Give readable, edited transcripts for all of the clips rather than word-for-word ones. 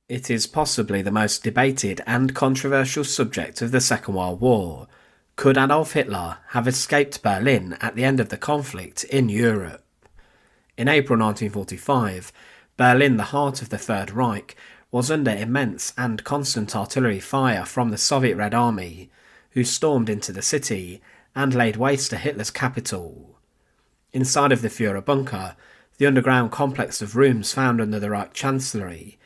It is possibly the most debated and controversial subject of the Second World War. Could Adolf Hitler have escaped Berlin at the end of the conflict in Europe? In April 1945, Berlin, the heart of the Third Reich, was under immense and constant artillery fire from the Soviet Red Army, who stormed into the city and laid waste to Hitler's capital. Inside of the Führer bunker, the underground complex of rooms found under the Reich Chancellery,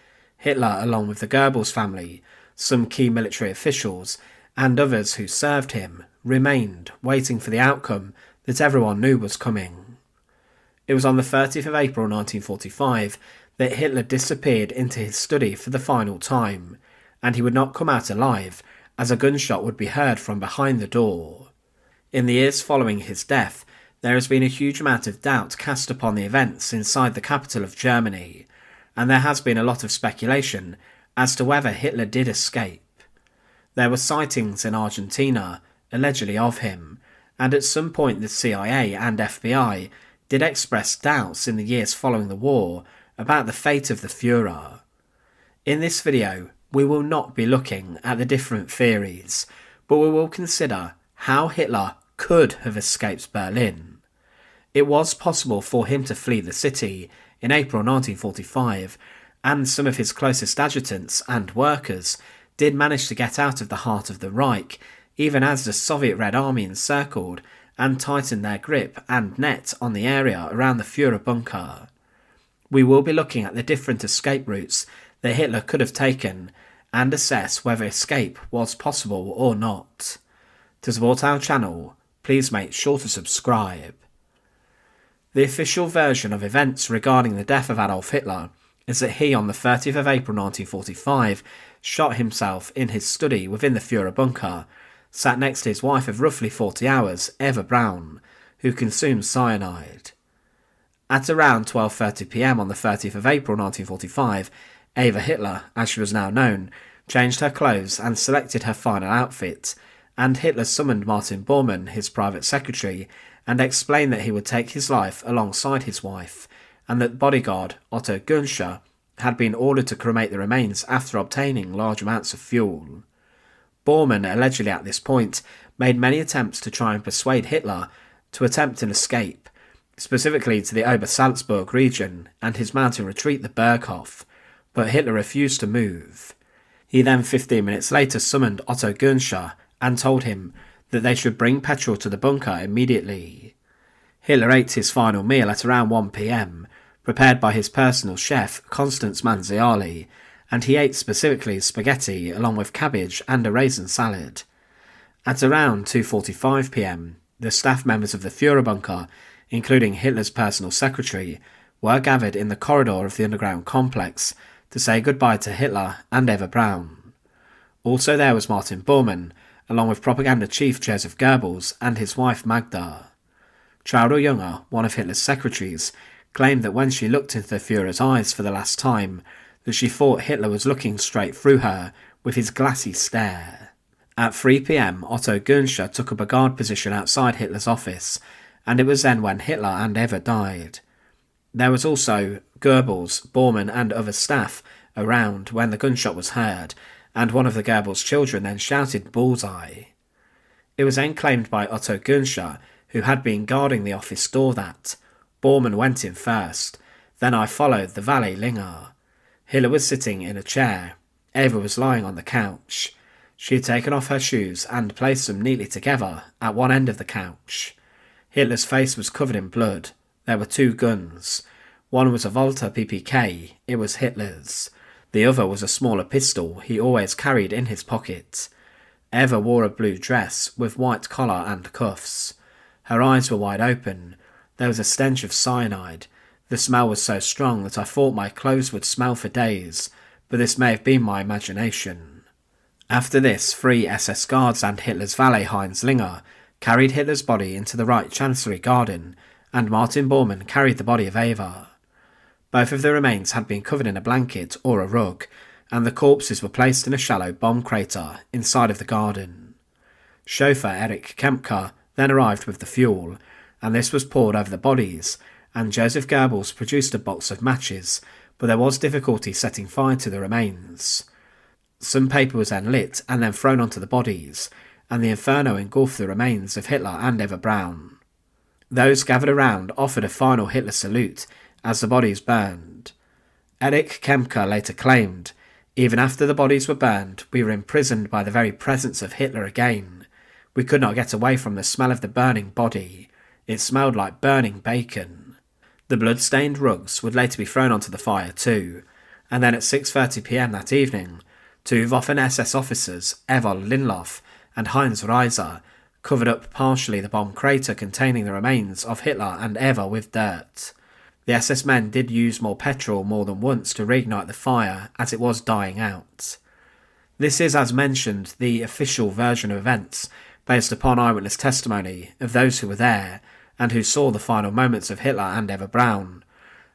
Hitler, along with the Goebbels family, some key military officials, and others who served him, remained, waiting for the outcome that everyone knew was coming. It was on the 30th of April 1945 that Hitler disappeared into his study for the final time, and he would not come out alive, as a gunshot would be heard from behind the door. In the years following his death, there has been a huge amount of doubt cast upon the events inside the capital of Germany, and there has been a lot of speculation as to whether Hitler did escape. There were sightings in Argentina, allegedly of him, and at some point the CIA and FBI did express doubts in the years following the war about the fate of the Führer. In this video, we will not be looking at the different theories, but we will consider how Hitler could have escaped Berlin. It was possible for him to flee the city in April 1945, and some of his closest adjutants and workers did manage to get out of the heart of the Reich, even as the Soviet Red Army encircled and tightened their grip and net on the area around the Führer bunker. We will be looking at the different escape routes that Hitler could have taken and assess whether escape was possible or not. To support our channel, please make sure to subscribe. The official version of events regarding the death of Adolf Hitler is that he, on the 30th of April 1945, shot himself in his study within the Führer bunker, sat next to his wife of roughly 40 hours, Eva Braun, who consumed cyanide. At around 12:30 p.m. on the 30th of April 1945, Eva Hitler, as she was now known, changed her clothes and selected her final outfit, and Hitler summoned Martin Bormann, his private secretary, and explained that he would take his life alongside his wife, and that bodyguard Otto Gunscher had been ordered to cremate the remains after obtaining large amounts of fuel. Bormann allegedly at this point made many attempts to try and persuade Hitler to attempt an escape, specifically to the Obersalzberg region and his mountain retreat the Berghof, but Hitler refused to move. He then 15 minutes later summoned Otto Gunscher and told him that they should bring petrol to the bunker immediately. Hitler ate his final meal at around 1 p.m, prepared by his personal chef Constance Manziali, and he ate specifically spaghetti along with cabbage and a raisin salad. At around 2:45 p.m, the staff members of the Führer bunker, including Hitler's personal secretary, were gathered in the corridor of the underground complex to say goodbye to Hitler and Eva Braun. Also there was Martin Bormann, along with propaganda chief Joseph Goebbels and his wife Magda. Traudl Junge, one of Hitler's secretaries, claimed that when she looked into the Führer's eyes for the last time, that she thought Hitler was looking straight through her with his glassy stare. At 3 p.m, Otto Gunscher took up a guard position outside Hitler's office, and it was then when Hitler and Eva died. There was also Goebbels, Bormann and other staff around when the gunshot was heard, and one of the Goebbels' children then shouted "Bullseye." It was then claimed by Otto Gunscher, who had been guarding the office door, that Bormann went in first, then I followed the valet Linger. Hitler was sitting in a chair, Eva was lying on the couch. She had taken off her shoes and placed them neatly together at one end of the couch. Hitler's face was covered in blood. There were two guns. One was a Walther PPK, it was Hitler's. The other was a smaller pistol he always carried in his pocket. Eva wore a blue dress with white collar and cuffs. Her eyes were wide open. There was a stench of cyanide. The smell was so strong that I thought my clothes would smell for days, but this may have been my imagination. After this, 3 SS guards and Hitler's valet Heinz Linger carried Hitler's body into the Reich Chancellery garden, and Martin Bormann carried the body of Eva. Both of the remains had been covered in a blanket or a rug, and the corpses were placed in a shallow bomb crater inside of the garden. Chauffeur Erich Kempka then arrived with the fuel, and this was poured over the bodies, and Joseph Goebbels produced a box of matches, but there was difficulty setting fire to the remains. Some paper was then lit and then thrown onto the bodies, and the inferno engulfed the remains of Hitler and Eva Braun. Those gathered around offered a final Hitler salute as the bodies burned. Erich Kempka later claimed, "Even after the bodies were burned, we were imprisoned by the very presence of Hitler again. We could not get away from the smell of the burning body. It smelled like burning bacon." The blood-stained rugs would later be thrown onto the fire too, and then at 6:30 p.m. that evening, 2 Waffen-SS officers, Evoll Linloff and Heinz Reiser, covered up partially the bomb crater containing the remains of Hitler and Eva with dirt. The SS men did use more petrol more than once to reignite the fire as it was dying out. This is, as mentioned, the official version of events based upon eyewitness testimony of those who were there and who saw the final moments of Hitler and Eva Braun,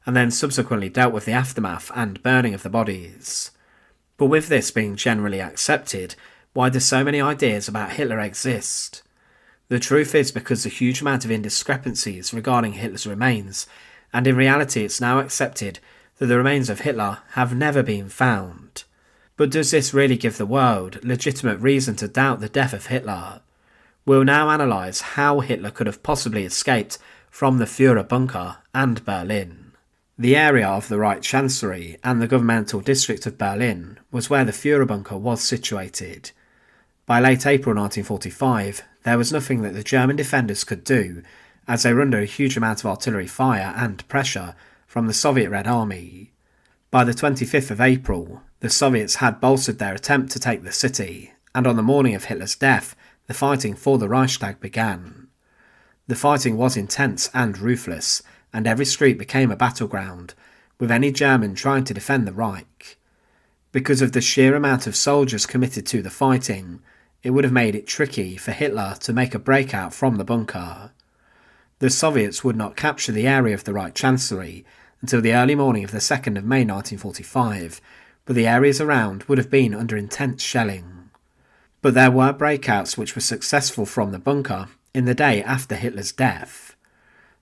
and then subsequently dealt with the aftermath and burning of the bodies. But with this being generally accepted, why do so many ideas about Hitler exist? The truth is because the huge amount of indiscrepancies regarding Hitler's remains, and in reality it's now accepted that the remains of Hitler have never been found. But does this really give the world legitimate reason to doubt the death of Hitler? We'll now analyse how Hitler could have possibly escaped from the Führer bunker and Berlin. The area of the Reich Chancellery and the governmental district of Berlin was where the Führer bunker was situated. By late April 1945, there was nothing that the German defenders could do, as they were under a huge amount of artillery fire and pressure from the Soviet Red Army. By the 25th of April, the Soviets had bolstered their attempt to take the city, and on the morning of Hitler's death, the fighting for the Reichstag began. The fighting was intense and ruthless, and every street became a battleground, with any German trying to defend the Reich. Because of the sheer amount of soldiers committed to the fighting, it would have made it tricky for Hitler to make a breakout from the bunker. The Soviets would not capture the area of the Reich Chancellery until the early morning of the 2nd of May 1945, but the areas around would have been under intense shelling. But there were breakouts which were successful from the bunker in the day after Hitler's death.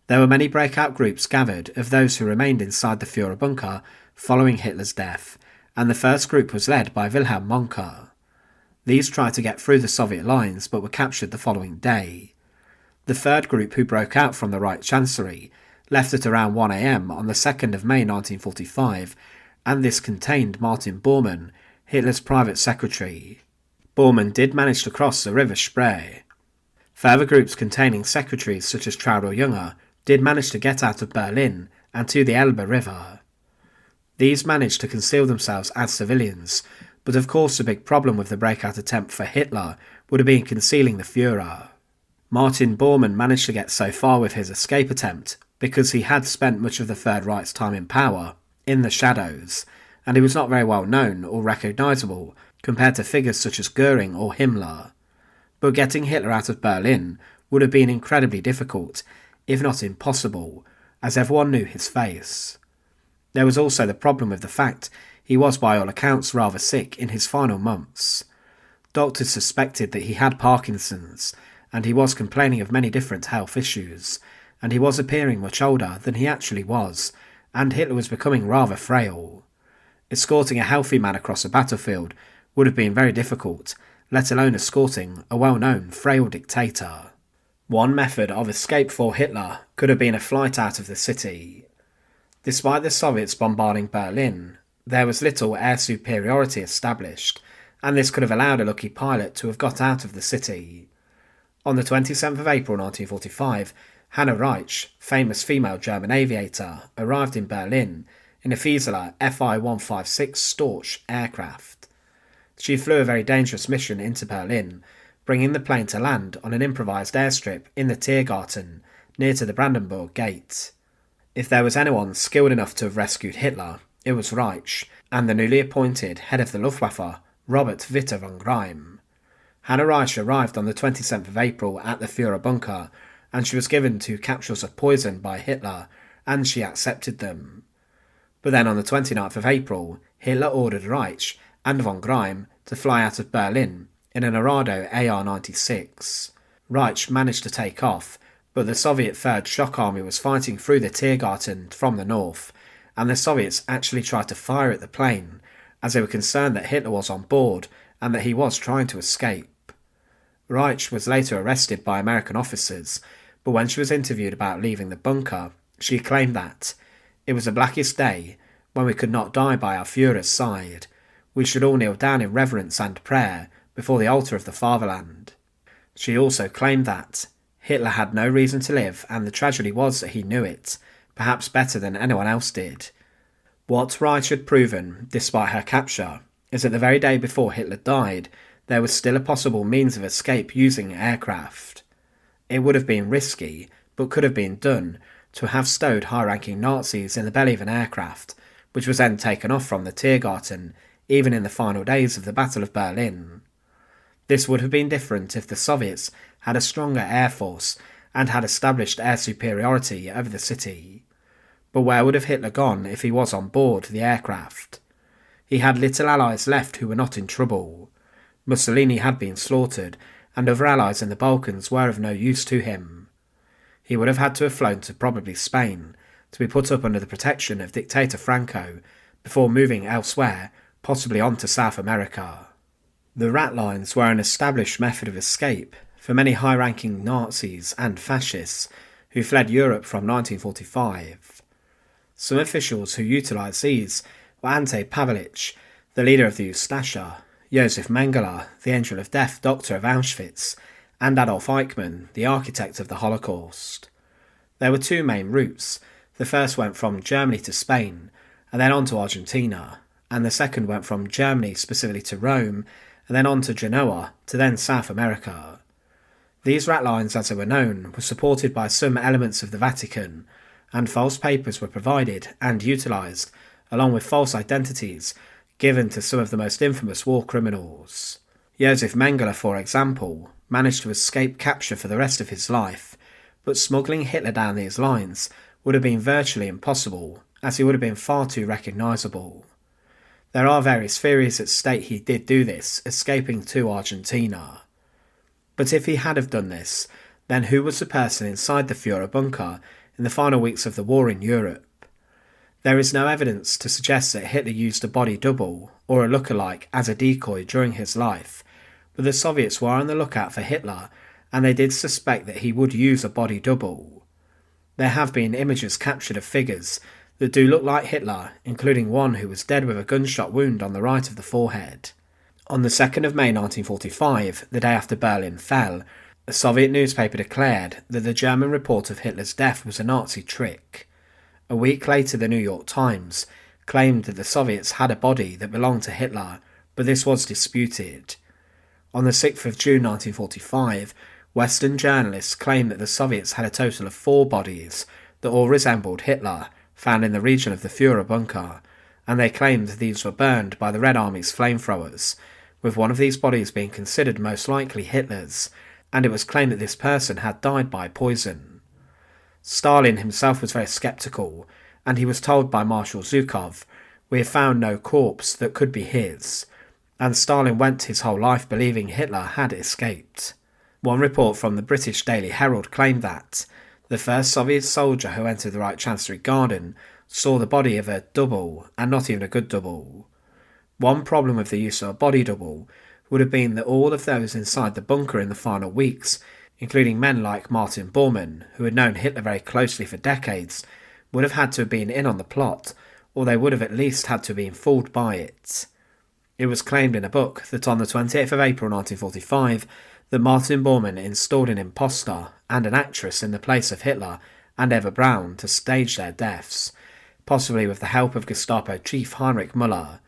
There were many breakout groups gathered of those who remained inside the Führer bunker following Hitler's death, and the first group was led by Wilhelm Mohnke. These tried to get through the Soviet lines but were captured the following day. The third group, who broke out from the Reich Chancellery, left at around 1 a.m. on the 2nd of May 1945, and this contained Martin Bormann, Hitler's private secretary. Bormann did manage to cross the river Spree. Further groups containing secretaries such as Traudl Junge did manage to get out of Berlin and to the Elbe River. These managed to conceal themselves as civilians, but of course the big problem with the breakout attempt for Hitler would have been concealing the Führer. Martin Bormann managed to get so far with his escape attempt because he had spent much of the Third Reich's time in power, in the shadows, and he was not very well known or recognisable compared to figures such as Göring or Himmler. But getting Hitler out of Berlin would have been incredibly difficult, if not impossible, as everyone knew his face. There was also the problem with the fact he was by all accounts rather sick in his final months. Doctors suspected that he had Parkinson's, and he was complaining of many different health issues, and he was appearing much older than he actually was, and Hitler was becoming rather frail. Escorting a healthy man across a battlefield would have been very difficult, let alone escorting a well-known frail dictator. One method of escape for Hitler could have been a flight out of the city. Despite the Soviets bombarding Berlin, there was little air superiority established, and this could have allowed a lucky pilot to have got out of the city. On the 27th of April 1945, Hanne Reich, famous female German aviator, arrived in Berlin in a Fieseler Fi-156 Storch aircraft. She flew a very dangerous mission into Berlin, bringing the plane to land on an improvised airstrip in the Tiergarten, near to the Brandenburg Gate. If there was anyone skilled enough to have rescued Hitler, it was Reich, and the newly appointed head of the Luftwaffe, Robert Witte von Greim. Hanne Reich arrived on the 27th of April at the Führer bunker, and she was given 2 capsules of poison by Hitler, and she accepted them. But then on the 29th of April, Hitler ordered Reich and von Greim to fly out of Berlin in an Arado AR-96. Reich managed to take off, but the Soviet Third Shock Army was fighting through the Tiergarten from the north, and the Soviets actually tried to fire at the plane, as they were concerned that Hitler was on board and that he was trying to escape. Reich was later arrested by American officers, but when she was interviewed about leaving the bunker, she claimed that it was the blackest day, when we could not die by our Führer's side. We should all kneel down in reverence and prayer before the altar of the fatherland. She also claimed that Hitler had no reason to live, and the tragedy was that he knew it, perhaps better than anyone else did. What Reich had proven, despite her capture, is that the very day before Hitler died, there was still a possible means of escape using aircraft. It would have been risky, but could have been done, to have stowed high-ranking Nazis in the belly of an aircraft, which was then taken off from the Tiergarten, even in the final days of the Battle of Berlin. This would have been different if the Soviets had a stronger air force and had established air superiority over the city. But where would have Hitler gone if he was on board the aircraft? He had little allies left who were not in trouble. Mussolini had been slaughtered, and other allies in the Balkans were of no use to him. He would have had to have flown to probably Spain, to be put up under the protection of Dictator Franco, before moving elsewhere, possibly on to South America. The Ratlines were an established method of escape for many high-ranking Nazis and fascists who fled Europe from 1945. Some officials who utilised these were Ante Pavlich, the leader of the Ustasha, Josef Mengele, the Angel of Death doctor of Auschwitz, and Adolf Eichmann, the architect of the Holocaust. There were two main routes. The first went from Germany to Spain, and then on to Argentina, and the second went from Germany specifically to Rome, and then on to Genoa, to then South America. These ratlines, as they were known, were supported by some elements of the Vatican, and false papers were provided and utilised, along with false identities given to some of the most infamous war criminals. Josef Mengele, for example, managed to escape capture for the rest of his life, but smuggling Hitler down these lines would have been virtually impossible, as he would have been far too recognisable. There are various theories that state he did do this, escaping to Argentina. But if he had have done this, then who was the person inside the Führer bunker in the final weeks of the war in Europe? There is no evidence to suggest that Hitler used a body double, or a look-alike, as a decoy during his life, but the Soviets were on the lookout for Hitler, and they did suspect that he would use a body double. There have been images captured of figures that do look like Hitler, including one who was dead with a gunshot wound on the right of the forehead. On the 2nd of May 1945, the day after Berlin fell, a Soviet newspaper declared that the German report of Hitler's death was a Nazi trick. A week later, the New York Times claimed that the Soviets had a body that belonged to Hitler, but this was disputed. On the 6th of June 1945, Western journalists claimed that the Soviets had a total of 4 bodies that all resembled Hitler, found in the region of the Führer bunker, and they claimed these were burned by the Red Army's flamethrowers, with one of these bodies being considered most likely Hitler's, and it was claimed that this person had died by poison. Stalin himself was very sceptical, and he was told by Marshal Zhukov, "We have found no corpse that could be his," and Stalin went his whole life believing Hitler had escaped. One report from the British Daily Herald claimed that the first Soviet soldier who entered the Reich Chancellery Garden saw the body of a double, and not even a good double. One problem with the use of a body double would have been that all of those inside the bunker in the final weeks, including men like Martin Bormann, who had known Hitler very closely for decades, would have had to have been in on the plot, or they would have at least had to have been fooled by it. It was claimed in a book that on the 28th of April 1945, that Martin Bormann installed an impostor and an actress in the place of Hitler and Eva Braun to stage their deaths, possibly with the help of Gestapo chief Heinrich Müller.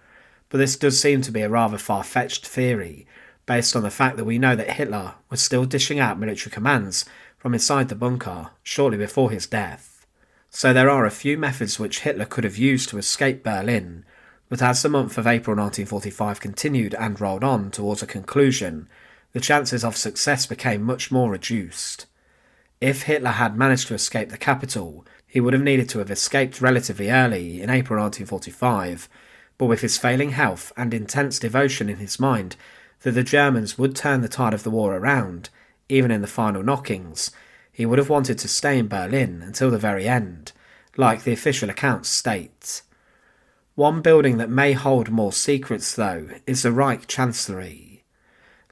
But this does seem to be a rather far-fetched theory, based on the fact that we know that Hitler was still dishing out military commands from inside the bunker shortly before his death. So there are a few methods which Hitler could have used to escape Berlin, but as the month of April 1945 continued and rolled on towards a conclusion, the chances of success became much more reduced. If Hitler had managed to escape the capital, he would have needed to have escaped relatively early in April 1945, but with his failing health and intense devotion in his mind that the Germans would turn the tide of the war around, even in the final knockings, he would have wanted to stay in Berlin until the very end, like the official accounts state. One building that may hold more secrets, though, is the Reich Chancellery.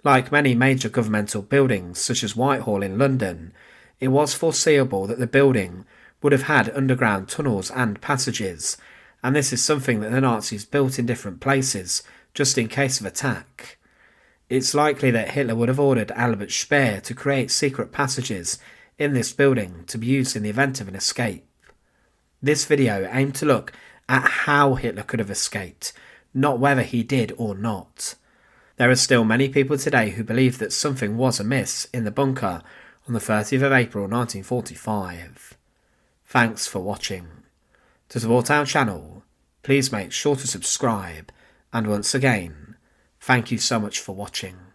Like many major governmental buildings, such as Whitehall in London, it was foreseeable that the building would have had underground tunnels and passages, and this is something that the Nazis built in different places, just in case of attack. It's likely that Hitler would have ordered Albert Speer to create secret passages in this building to be used in the event of an escape. This video aimed to look at how Hitler could have escaped, not whether he did or not. There are still many people today who believe that something was amiss in the bunker on the 30th of April 1945. Thanks for watching. To support our channel, please make sure to subscribe, and once again, thank you so much for watching.